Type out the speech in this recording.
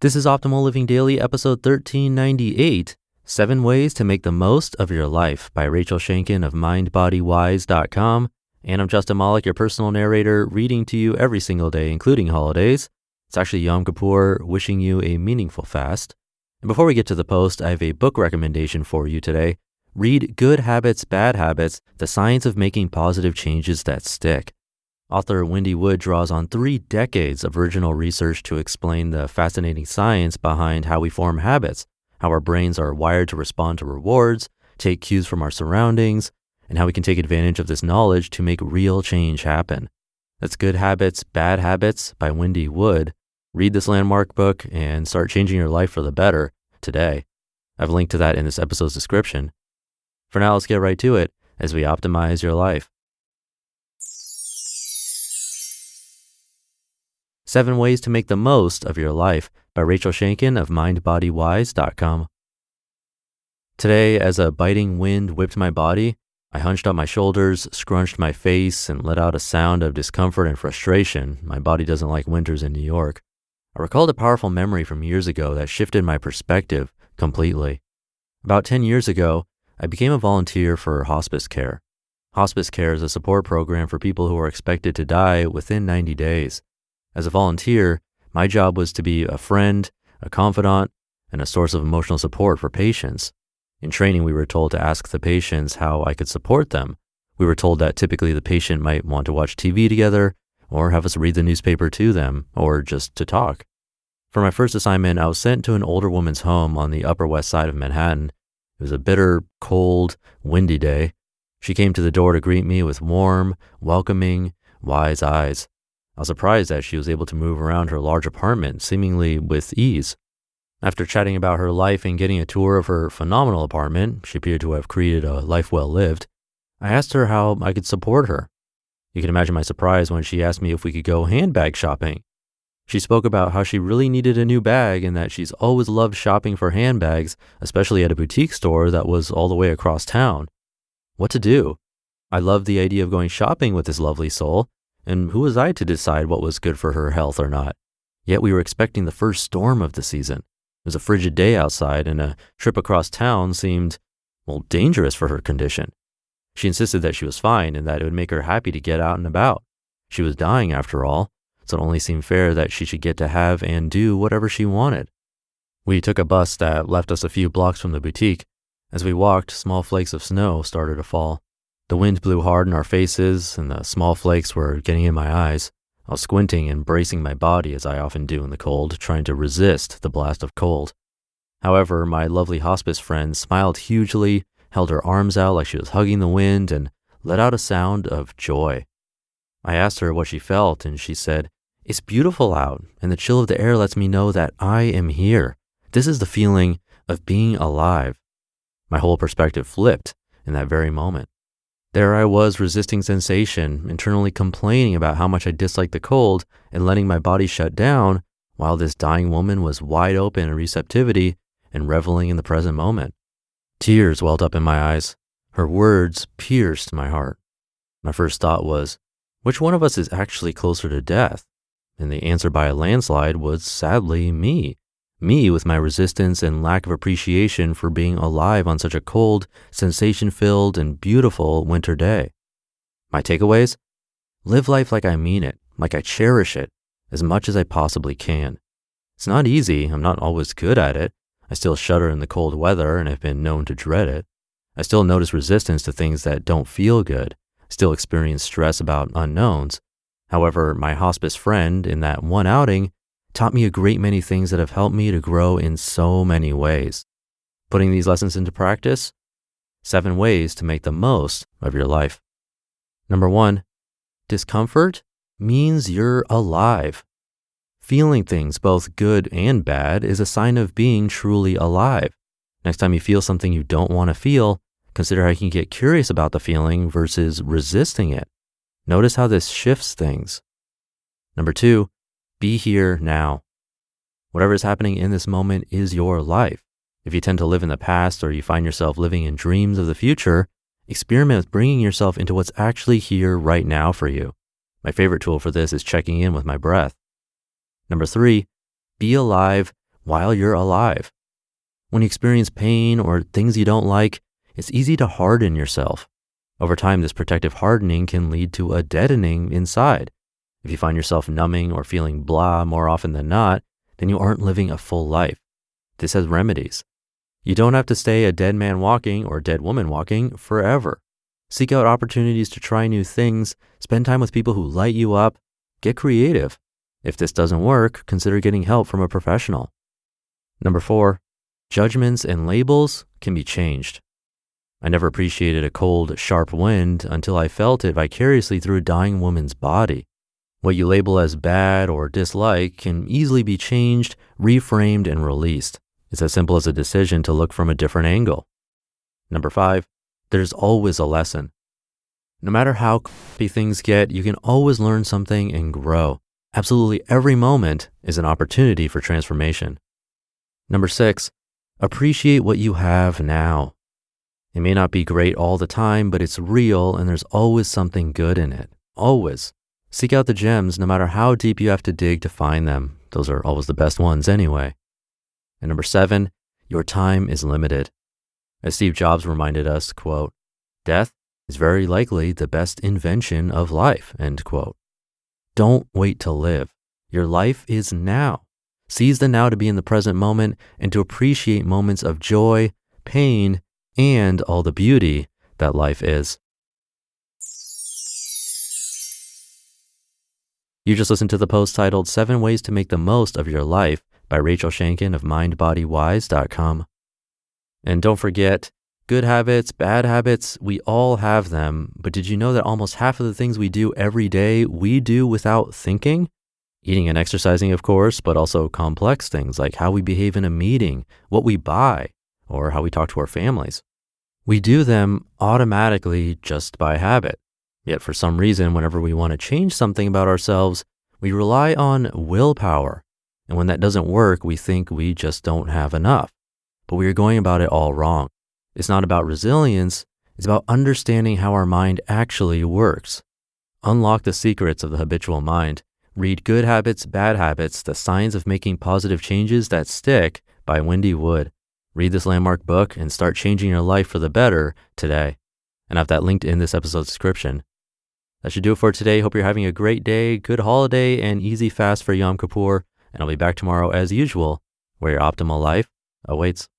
This is Optimal Living Daily, episode 1398, 7 Ways to Make the Most of Your Life by Rachel Shanken of MindBodyWise.com. And I'm Justin Malik, your personal narrator, reading to you every single day, including holidays. It's actually Yom Kippur, wishing you a meaningful fast. And before we get to the post, I have a book recommendation for you today. Read Good Habits, Bad Habits, The Science of Making Positive Changes That Stick. Author Wendy Wood draws on 3 decades of original research to explain the fascinating science behind how we form habits, how our brains are wired to respond to rewards, take cues from our surroundings, and how we can take advantage of this knowledge to make real change happen. That's Good Habits, Bad Habits by Wendy Wood. Read this landmark book and start changing your life for the better today. I've linked to that in this episode's description. For now, let's get right to it as we optimize your life. 7 Ways to Make the Most of Your Life by Rachel Shanken of MindBodyWise.com. Today, as a biting wind whipped my body, I hunched up my shoulders, scrunched my face, and let out a sound of discomfort and frustration. My body doesn't like winters in New York. I recalled a powerful memory from years ago that shifted my perspective completely. About 10 years ago, I became a volunteer for hospice care. Hospice care is a support program for people who are expected to die within 90 days. As a volunteer, my job was to be a friend, a confidant, and a source of emotional support for patients. In training, we were told to ask the patients how I could support them. We were told that typically the patient might want to watch TV together, or have us read the newspaper to them, or just to talk. For my first assignment, I was sent to an older woman's home on the Upper West Side of Manhattan. It was a bitter, cold, windy day. She came to the door to greet me with warm, welcoming, wise eyes. I was surprised that she was able to move around her large apartment seemingly with ease. After chatting about her life and getting a tour of her phenomenal apartment, she appeared to have created a life well lived. I asked her how I could support her. You can imagine my surprise when she asked me if we could go handbag shopping. She spoke about how she really needed a new bag and that she's always loved shopping for handbags, especially at a boutique store that was all the way across town. What to do? I loved the idea of going shopping with this lovely soul. And who was I to decide what was good for her health or not? Yet we were expecting the first storm of the season. It was a frigid day outside, and a trip across town seemed, dangerous for her condition. She insisted that she was fine and that it would make her happy to get out and about. She was dying after all, so it only seemed fair that she should get to have and do whatever she wanted. We took a bus that left us a few blocks from the boutique. As we walked, small flakes of snow started to fall. The wind blew hard in our faces, and the small flakes were getting in my eyes. I was squinting and bracing my body, as I often do in the cold, trying to resist the blast of cold. However, my lovely hospice friend smiled hugely, held her arms out like she was hugging the wind, and let out a sound of joy. I asked her what she felt, and she said, "It's beautiful out, and the chill of the air lets me know that I am here. This is the feeling of being alive." My whole perspective flipped in that very moment. There I was resisting sensation, internally complaining about how much I disliked the cold and letting my body shut down, while this dying woman was wide open in receptivity and reveling in the present moment. Tears welled up in my eyes. Her words pierced my heart. My first thought was, which one of us is actually closer to death? And the answer by a landslide was sadly me. Me with my resistance and lack of appreciation for being alive on such a cold, sensation-filled, and beautiful winter day. My takeaways? Live life like I mean it, like I cherish it, as much as I possibly can. It's not easy. I'm not always good at it. I still shudder in the cold weather and have been known to dread it. I still notice resistance to things that don't feel good. I still experience stress about unknowns. However, my hospice friend in that one outing taught me a great many things that have helped me to grow in so many ways. Putting these lessons into practice, 7 ways to make the most of your life. Number 1, discomfort means you're alive. Feeling things, both good and bad, is a sign of being truly alive. Next time you feel something you don't want to feel, consider how you can get curious about the feeling versus resisting it. Notice how this shifts things. Number 2, be here now. Whatever is happening in this moment is your life. If you tend to live in the past or you find yourself living in dreams of the future, experiment with bringing yourself into what's actually here right now for you. My favorite tool for this is checking in with my breath. Number 3, be alive while you're alive. When you experience pain or things you don't like, it's easy to harden yourself. Over time, this protective hardening can lead to a deadening inside. If you find yourself numbing or feeling blah more often than not, then you aren't living a full life. This has remedies. You don't have to stay a dead man walking or dead woman walking forever. Seek out opportunities to try new things, spend time with people who light you up, get creative. If this doesn't work, consider getting help from a professional. Number 4, judgments and labels can be changed. I never appreciated a cold, sharp wind until I felt it vicariously through a dying woman's body. What you label as bad or dislike can easily be changed, reframed, and released. It's as simple as a decision to look from a different angle. Number 5, there's always a lesson. No matter how crappy things get, you can always learn something and grow. Absolutely every moment is an opportunity for transformation. Number 6, appreciate what you have now. It may not be great all the time, but it's real and there's always something good in it. Always. Seek out the gems no matter how deep you have to dig to find them. Those are always the best ones anyway. And number 7, your time is limited. As Steve Jobs reminded us, quote, death is very likely the best invention of life, end quote. Don't wait to live. Your life is now. Seize the now to be in the present moment and to appreciate moments of joy, pain, and all the beauty that life is. You just listened to the post titled 7 Ways to Make the Most of Your Life by Rachel Shanken of MindBodyWise.com. And don't forget, good habits, bad habits, we all have them. But did you know that almost half of the things we do every day, we do without thinking? Eating and exercising, of course, but also complex things like how we behave in a meeting, what we buy, or how we talk to our families. We do them automatically just by habit. Yet for some reason, whenever we want to change something about ourselves, we rely on willpower. And when that doesn't work, we think we just don't have enough. But we are going about it all wrong. It's not about resilience. It's about understanding how our mind actually works. Unlock the secrets of the habitual mind. Read Good Habits, Bad Habits, The Science of Making Positive Changes That Stick by Wendy Wood. Read this landmark book and start changing your life for the better today. And I have that linked in this episode's description. That should do it for today. Hope you're having a great day, good holiday, and easy fast for Yom Kippur. And I'll be back tomorrow as usual, where your optimal life awaits.